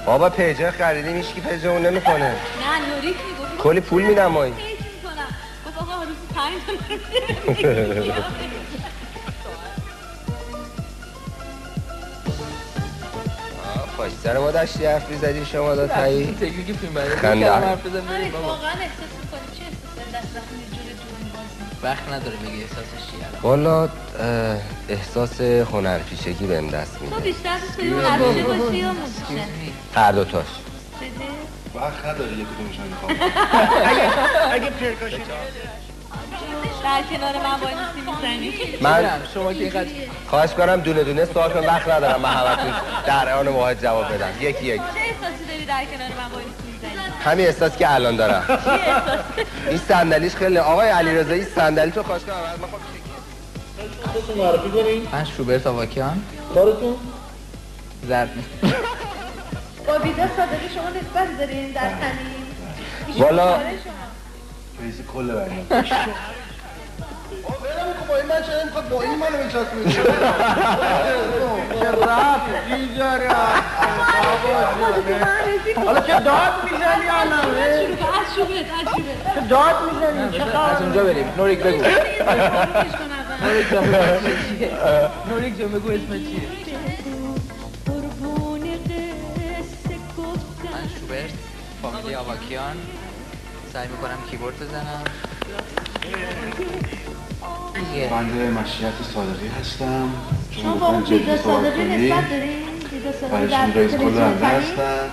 بابا پیجه خریدیم هیچکی پیجه اون نمیکنه. نه نوریک میگفت کلی پول میدم مایی. پیج میکنم. گفت آقا روزی 5 دلار. پاشت سر ما داشتی حرف می‌زدی شما دو تایی؟ تکنیک فیلم برای خنده. حرف بزن بریم بابا. واقعا احساس می‌کنی چه احساسی دست وقتی یه جوری تو وقت نداره بگی احساسش چیه الان. والا احساس هنرپیشگی بهم دست تو میده. بیشتر دوست داری هنرپیشه باشی یا موزیشن؟ هر دوتاش. وقت نداره یک کدومشون میخوام. اگه پرکاشن در کنار من وای میسی میزنی؟ من شما که اینقدر خواهش کنم دونه دونه سوال کنم وقت ندارم من همتون در آن واحد جواب بدم. یکی یک. چه احساسی داری در کنار من وای میسی میزنی؟ همین احساسی که الان دارم. چی احساسی؟ این صندلیش خیلی آقای علیرضا این صندلی تو خواهش کنم من خودتون معرفی کنین. من شوبرت آواکیان کارتون؟ زرد نیست. با ویدا صادقی شما نسبت دارین در تنین؟ والا رئیس کل برنامه. با این من چه نمیخواد با این منو بچسبونی. حالا چه داد میزنی الان؟ از شوبت چه داد میزنی؟ چه از اونجا بریم. نوریک بگو. نوریک جان بگو اسم چیه؟ من شوبرت فامیلی آواکیان سعی میکنم کیبورد بزنم. بنده مشیت صادقی هستم. شما با اون ویدا صادقی نسبت دارین؟ ویدا صادقی در برایشون رئیس کل تلویزیون برنامه تنین؟ هستم.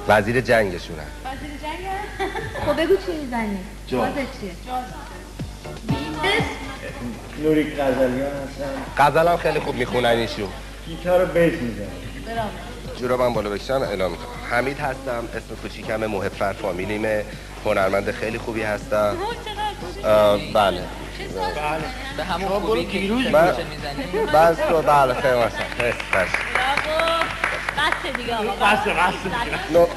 وزیر جنگشونم. وزیر جنگ؟ خب بگو چی میزنی؟ جاز. بازت چیه؟ نوریک غزلیان هستم. غزلم خیلی خوب میخونن ایشون. گیتار و بیس میزنم. جورا من بالا بکشم اعلام میکنم. حمید هستم، اسم کوچیکم محب فر فامیلیمه، هنرمند خیلی خوبی هستم. بله. به همون خوبی که دیروز من میزنی. بس تو بله خیلی هستم. بس. بسه دیگه آقا. بسه.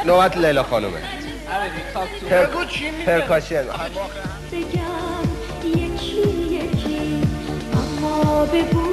نوبت لیلا خانومه. بگو چی میگه؟ پرکاشن. بگم یکی یکی اما بگو